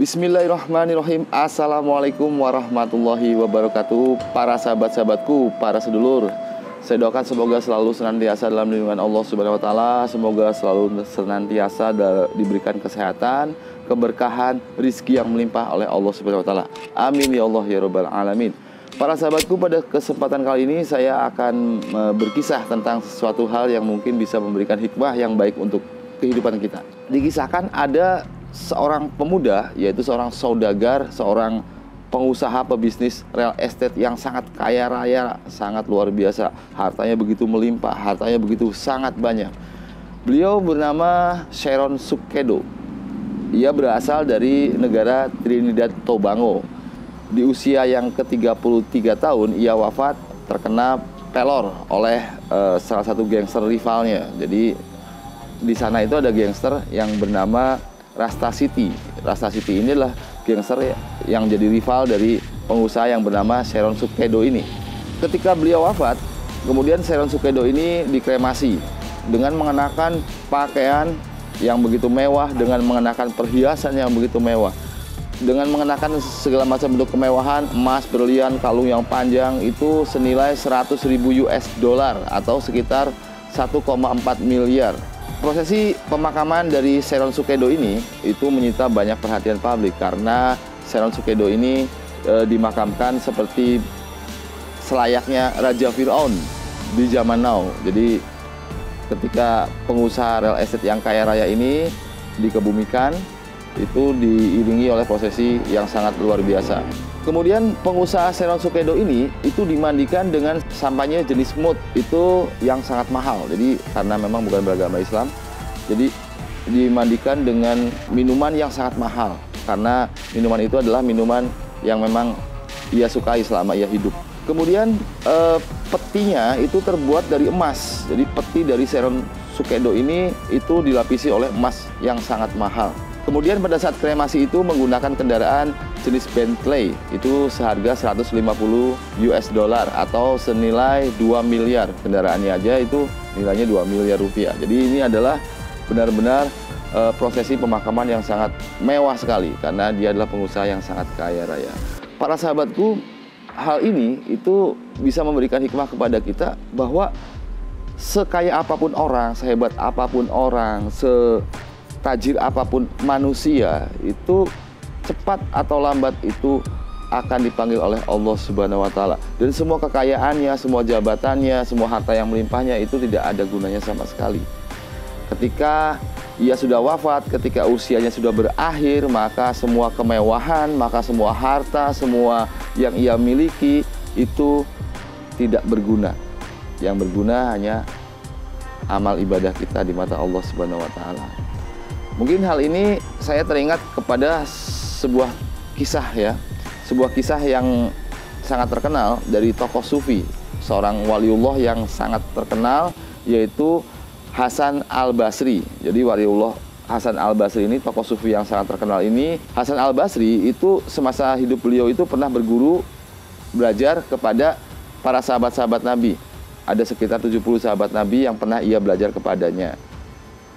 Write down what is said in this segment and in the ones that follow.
Bismillahirrahmanirrahim. Assalamualaikum warahmatullahi wabarakatuh. Para sahabat-sahabatku, para sedulur, saya doakan semoga selalu senantiasa dalam lindungan Allah Subhanahu wa taala. Semoga selalu senantiasa diberikan kesehatan, keberkahan, rizki yang melimpah oleh Allah Subhanahu wa taala. Amin ya Allah ya rabbal alamin. Para sahabatku, pada kesempatan kali ini saya akan berkisah tentang sesuatu hal yang mungkin bisa memberikan hikmah yang baik untuk kehidupan kita. Dikisahkan ada seorang pemuda, yaitu seorang saudagar, seorang pengusaha pebisnis real estate yang sangat kaya raya, sangat luar biasa. Hartanya begitu melimpah, hartanya begitu sangat banyak. Beliau bernama Sharon Sukedo. Ia berasal dari negara Trinidad Tobago. Di usia yang ke-33 tahun, ia wafat terkena pelor oleh salah satu gangster rivalnya. Jadi di sana itu ada gangster yang bernama Rasta City. Rasta City ini adalah gangster yang jadi rival dari pengusaha yang bernama Sharon Sukedo ini. Ketika beliau wafat, kemudian Sharon Sukedo ini dikremasi dengan mengenakan pakaian yang begitu mewah, dengan mengenakan perhiasan yang begitu mewah, dengan mengenakan segala macam bentuk kemewahan, emas, berlian, kalung yang panjang, itu senilai 100.000 US dollar atau sekitar 1,4 miliar. Prosesi pemakaman dari Sharon Sukedo ini itu menyita banyak perhatian publik karena Sharon Sukedo ini dimakamkan seperti selayaknya Raja Fir'aun di zaman now. Jadi ketika pengusaha real estate yang kaya raya ini dikebumikan, itu diiringi oleh prosesi yang sangat luar biasa. Kemudian pengusaha Sharon Sukedo ini itu dimandikan dengan sampahnya jenis mud itu yang sangat mahal. Jadi karena memang bukan beragama Islam, jadi dimandikan dengan minuman yang sangat mahal karena minuman itu adalah minuman yang memang ia sukai selama ia hidup. Kemudian petinya itu terbuat dari emas. Jadi peti dari Sharon Sukedo ini itu dilapisi oleh emas yang sangat mahal. Kemudian pada saat kremasi itu menggunakan kendaraan jenis Bentley itu seharga 150 US dollar atau senilai 2 miliar. Kendaraannya aja itu nilainya 2 miliar rupiah. Jadi ini adalah benar-benar prosesi pemakaman yang sangat mewah sekali karena dia adalah pengusaha yang sangat kaya raya. Para sahabatku, hal ini itu bisa memberikan hikmah kepada kita bahwa sekaya apapun orang, sehebat apapun orang, tajir apapun manusia, itu cepat atau lambat itu akan dipanggil oleh Allah Subhanahu wa taala. Dan semua kekayaannya, semua jabatannya, semua harta yang melimpahnya itu tidak ada gunanya sama sekali. Ketika ia sudah wafat, ketika usianya sudah berakhir, maka semua kemewahan, maka semua harta, semua yang ia miliki itu tidak berguna. Yang berguna hanya amal ibadah kita di mata Allah Subhanahu wa taala. Mungkin hal ini saya teringat kepada sebuah kisah ya. Sebuah kisah yang sangat terkenal dari tokoh sufi, seorang waliullah yang sangat terkenal, yaitu Hasan Al-Basri. Jadi waliullah Hasan Al-Basri ini, tokoh sufi yang sangat terkenal ini. Hasan Al-Basri itu semasa hidup beliau itu pernah berguru, belajar kepada para sahabat-sahabat Nabi. Ada sekitar 70 sahabat Nabi yang pernah ia belajar kepadanya.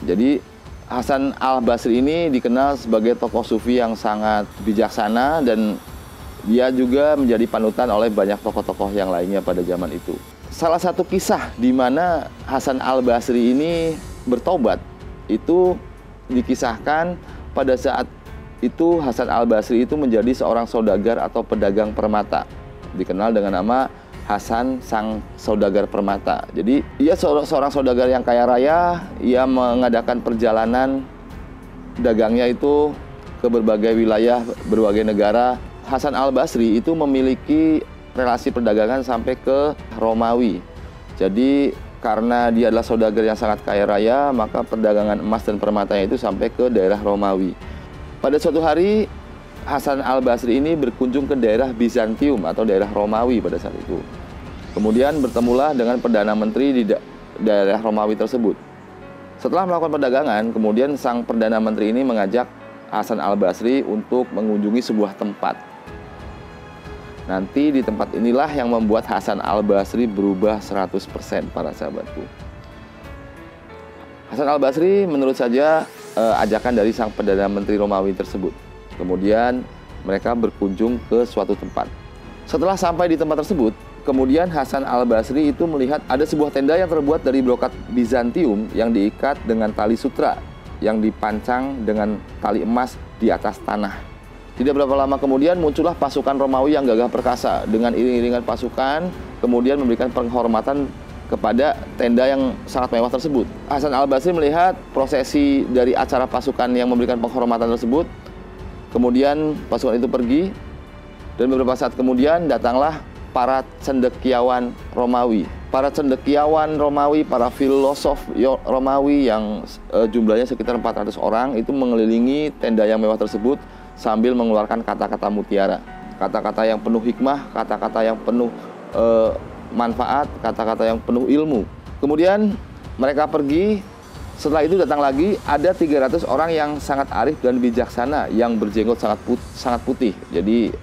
Jadi Hasan Al-Basri ini dikenal sebagai tokoh sufi yang sangat bijaksana dan dia juga menjadi panutan oleh banyak tokoh-tokoh yang lainnya pada zaman itu. Salah satu kisah di mana Hasan Al-Basri ini bertobat itu dikisahkan pada saat itu Hasan Al-Basri itu menjadi seorang saudagar atau pedagang permata. Dikenal dengan nama Hasan sang saudagar permata. Jadi ia seorang saudagar yang kaya raya. Ia mengadakan perjalanan dagangnya itu ke berbagai wilayah, berbagai negara. Hasan Al-Basri itu memiliki relasi perdagangan sampai ke Romawi. Jadi karena dia adalah saudagar yang sangat kaya raya, maka perdagangan emas dan permatanya itu sampai ke daerah Romawi. Pada suatu hari Hasan Al-Basri ini berkunjung ke daerah Bizantium atau daerah Romawi pada saat itu. Kemudian bertemulah dengan Perdana Menteri di daerah Romawi tersebut. Setelah melakukan perdagangan, kemudian sang Perdana Menteri ini mengajak Hasan Al-Basri untuk mengunjungi sebuah tempat. Nanti di tempat inilah yang membuat Hasan Al-Basri berubah 100%, para sahabatku. Hasan Al-Basri menurut saja ajakan dari sang Perdana Menteri Romawi tersebut. Kemudian mereka berkunjung ke suatu tempat. Setelah sampai di tempat tersebut, kemudian Hasan al-Basri itu melihat ada sebuah tenda yang terbuat dari brokat Bizantium yang diikat dengan tali sutra yang dipancang dengan tali emas di atas tanah. Tidak berapa lama kemudian muncullah pasukan Romawi yang gagah perkasa dengan iring-iringan pasukan, kemudian memberikan penghormatan kepada tenda yang sangat mewah tersebut. Hasan al-Basri melihat prosesi dari acara pasukan yang memberikan penghormatan tersebut. Kemudian pasukan itu pergi, dan beberapa saat kemudian datanglah para cendekiawan Romawi. Para cendekiawan Romawi, para filosof Romawi yang jumlahnya sekitar 400 orang itu mengelilingi tenda yang mewah tersebut sambil mengeluarkan kata-kata mutiara. Kata-kata yang penuh hikmah, kata-kata yang penuh manfaat, kata-kata yang penuh ilmu. Kemudian mereka pergi. Setelah itu datang lagi ada 300 orang yang sangat arif dan bijaksana yang berjenggot sangat putih. Jadi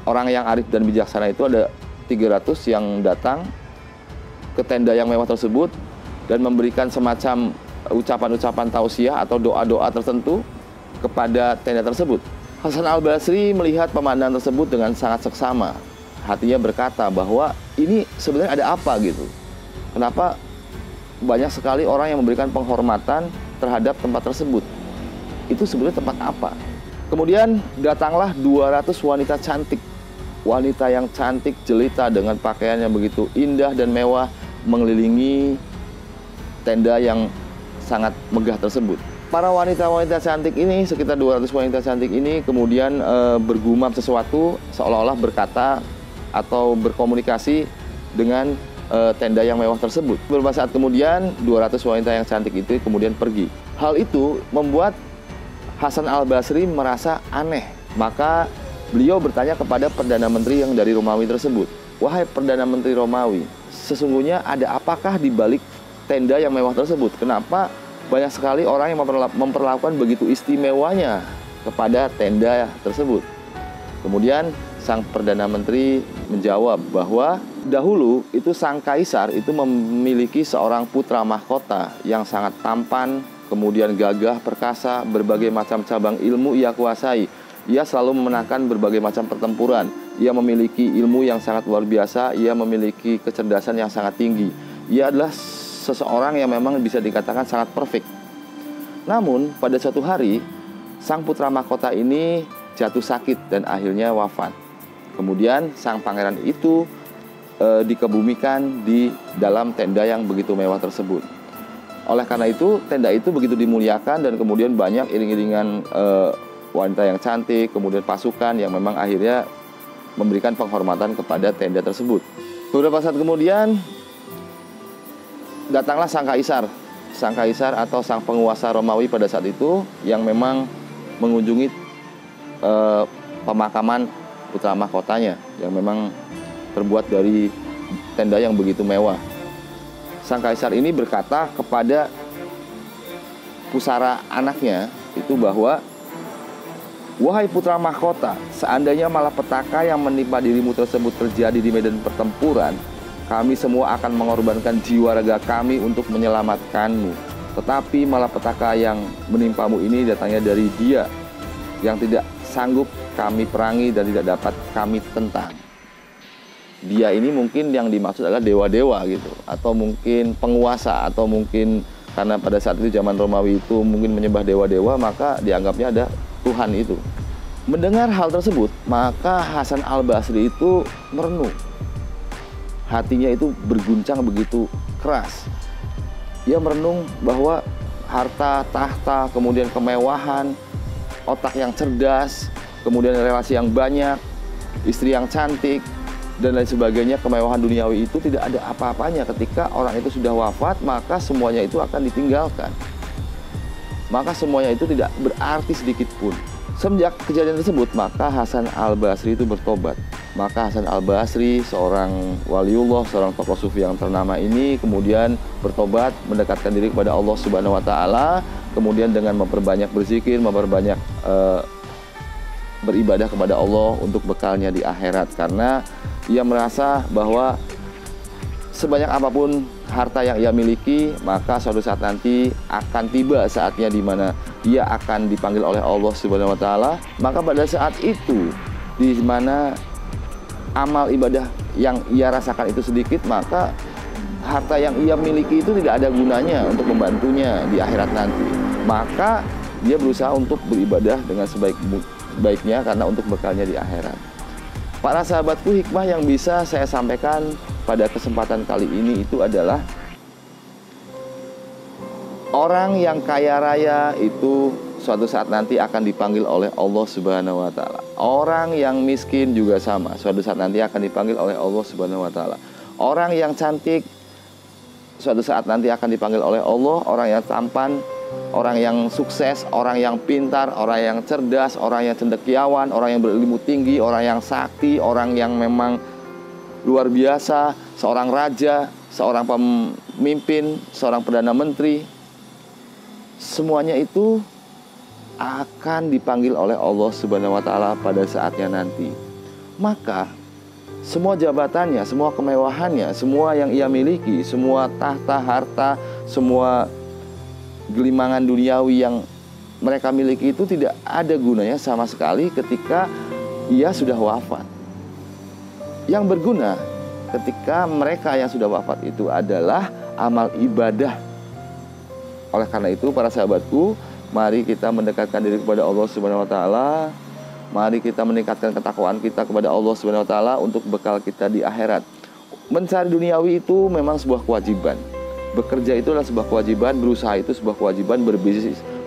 orang yang arif dan bijaksana itu ada 300 yang datang ke tenda yang mewah tersebut dan memberikan semacam ucapan-ucapan tausiah atau doa-doa tertentu kepada tenda tersebut. Hasan al-Basri melihat pemandangan tersebut dengan sangat seksama. Hatinya berkata bahwa ini sebenarnya ada apa gitu. Kenapa banyak sekali orang yang memberikan penghormatan terhadap tempat tersebut? Itu sebenarnya tempat apa? Kemudian datanglah 200 wanita cantik. Wanita yang cantik jelita dengan pakaian yang begitu indah dan mewah mengelilingi tenda yang sangat megah tersebut. Para wanita-wanita cantik ini, sekitar 200 wanita cantik ini kemudian bergumam sesuatu seolah-olah berkata atau berkomunikasi dengan tenda yang mewah tersebut. Beberapa saat kemudian 200 wanita yang cantik itu kemudian pergi. Hal itu membuat Hasan al-Basri merasa aneh. Maka beliau bertanya kepada Perdana Menteri yang dari Romawi tersebut, "Wahai Perdana Menteri Romawi, sesungguhnya ada apakah di balik tenda yang mewah tersebut? Kenapa banyak sekali orang yang memperlakukan begitu istimewanya kepada tenda tersebut?" Kemudian sang Perdana Menteri menjawab bahwa dahulu itu sang kaisar itu memiliki seorang putra mahkota yang sangat tampan, kemudian gagah perkasa, berbagai macam cabang ilmu ia kuasai. Ia selalu memenangkan berbagai macam pertempuran. Ia memiliki ilmu yang sangat luar biasa, ia memiliki kecerdasan yang sangat tinggi. Ia adalah seseorang yang memang bisa dikatakan sangat perfect. Namun pada suatu hari sang putra mahkota ini jatuh sakit dan akhirnya wafat. Kemudian sang pangeran itu dikebumikan di dalam tenda yang begitu mewah tersebut. Oleh karena itu tenda itu begitu dimuliakan dan kemudian banyak iring-iringan wanita yang cantik, kemudian pasukan yang memang akhirnya memberikan penghormatan kepada tenda tersebut. Beberapa saat kemudian datanglah sang kaisar atau sang penguasa Romawi pada saat itu yang memang mengunjungi pemakaman putra mahkotanya yang memang terbuat dari tenda yang begitu mewah. Sang kaisar ini berkata kepada pusara anaknya itu bahwa, "Wahai putra mahkota, seandainya malapetaka yang menimpa dirimu tersebut terjadi di medan pertempuran, kami semua akan mengorbankan jiwa raga kami untuk menyelamatkanmu. Tetapi malapetaka yang menimpamu ini datangnya dari Dia yang tidak sanggup kami perangi dan tidak dapat kami tentang." Dia ini mungkin yang dimaksud adalah dewa-dewa gitu, atau mungkin penguasa, atau mungkin karena pada saat itu zaman Romawi itu mungkin menyembah dewa-dewa, maka dianggapnya ada Tuhan itu. Mendengar hal tersebut, maka Hasan al-Basri itu merenung. Hatinya itu berguncang begitu keras. Ia merenung bahwa harta, tahta, kemudian kemewahan, otak yang cerdas, kemudian relasi yang banyak, istri yang cantik, dan lain sebagainya, kemewahan duniawi itu tidak ada apa-apanya ketika orang itu sudah wafat, maka semuanya itu akan ditinggalkan. Maka semuanya itu tidak berarti sedikit pun. Semenjak kejadian tersebut, maka Hasan al-Basri itu bertobat. Maka Hasan al-Basri, seorang waliullah, seorang tokoh sufi yang ternama ini kemudian bertobat, mendekatkan diri kepada Allah Subhanahu wa taala, kemudian dengan memperbanyak berzikir, memperbanyak beribadah kepada Allah untuk bekalnya di akhirat, karena ia merasa bahwa sebanyak apapun harta yang ia miliki, maka suatu saat nanti akan tiba saatnya di mana ia akan dipanggil oleh Allah Subhanahu wa taala, maka pada saat itu di mana amal ibadah yang ia rasakan itu sedikit, maka harta yang ia miliki itu tidak ada gunanya untuk membantunya di akhirat nanti. Maka dia berusaha untuk beribadah dengan sebaik-baiknya karena untuk bekalnya di akhirat. Para sahabatku, hikmah yang bisa saya sampaikan pada kesempatan kali ini itu adalah orang yang kaya raya itu suatu saat nanti akan dipanggil oleh Allah Subhanahu wa taala. Orang yang miskin juga sama, suatu saat nanti akan dipanggil oleh Allah Subhanahu wa taala. Orang yang cantik suatu saat nanti akan dipanggil oleh Allah. Orang yang tampan, orang yang sukses, orang yang pintar, orang yang cerdas, orang yang cendekiawan, orang yang berilmu tinggi, orang yang sakti, orang yang memang luar biasa, seorang raja, seorang pemimpin, seorang perdana menteri, semuanya itu akan dipanggil oleh Allah Subhanahu wa taala pada saatnya nanti. Maka semua jabatannya, semua kemewahannya, semua yang ia miliki, semua tahta, harta, semua gelimangan duniawi yang mereka miliki itu tidak ada gunanya sama sekali ketika ia sudah wafat. Yang berguna ketika mereka yang sudah wafat itu adalah amal ibadah. Oleh karena itu, para sahabatku, mari kita mendekatkan diri kepada Allah Subhanahu wa taala. Mari kita meningkatkan ketakwaan kita kepada Allah Subhanahu wa taala untuk bekal kita di akhirat. Mencari duniawi itu memang sebuah kewajiban. Bekerja itu adalah sebuah kewajiban, berusaha itu sebuah kewajiban,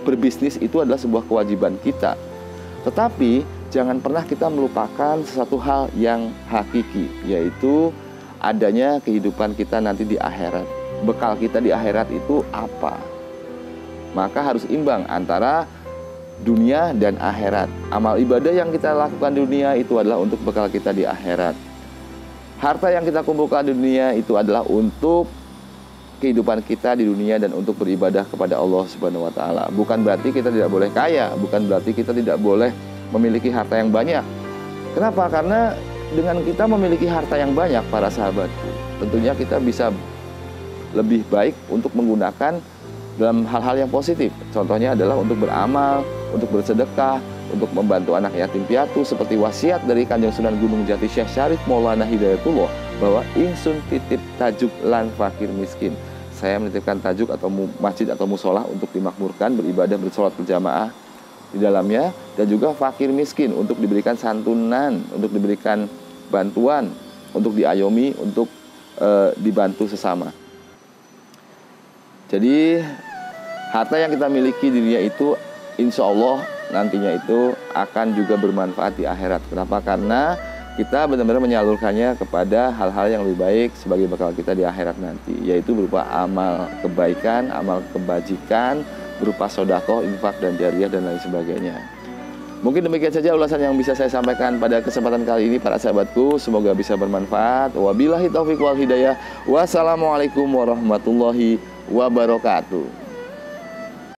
berbisnis itu adalah sebuah kewajiban kita. Tetapi jangan pernah kita melupakan sesuatu hal yang hakiki, yaitu adanya kehidupan kita nanti di akhirat. Bekal kita di akhirat itu apa? Maka harus imbang antara dunia dan akhirat. Amal ibadah yang kita lakukan di dunia itu adalah untuk bekal kita di akhirat. Harta yang kita kumpulkan di dunia itu adalah untuk kehidupan kita di dunia dan untuk beribadah kepada Allah Subhanahu wa taala. Bukan berarti kita tidak boleh kaya, bukan berarti kita tidak boleh memiliki harta yang banyak. Kenapa? Karena dengan kita memiliki harta yang banyak, para sahabatku, tentunya kita bisa lebih baik untuk menggunakan dalam hal-hal yang positif. Contohnya adalah untuk beramal, untuk bersedekah, untuk membantu anak yatim piatu, seperti wasiat dari Kanjeng Sunan Gunung Jati Syekh Syarif Maulana Hidayatullah bahwa ingsun titip tajuk lan fakir miskin. Saya menitipkan tajuk atau masjid atau musola untuk dimakmurkan, beribadah, bersolat berjamaah di dalamnya, dan juga fakir miskin untuk diberikan santunan, untuk diberikan bantuan, untuk diayomi, untuk dibantu sesama. Jadi harta yang kita miliki di dunia itu insya Allah nantinya itu akan juga bermanfaat di akhirat. Kenapa? Karena kita benar-benar menyalurkannya kepada hal-hal yang lebih baik sebagai bekal kita di akhirat nanti, yaitu berupa amal kebaikan, amal kebajikan, berupa sedekah, infak dan jariyah dan lain sebagainya. Mungkin demikian saja ulasan yang bisa saya sampaikan pada kesempatan kali ini, para sahabatku. Semoga bisa bermanfaat. Wabillahi taufiq wal hidayah. Wassalamualaikum warahmatullahi wabarakatuh.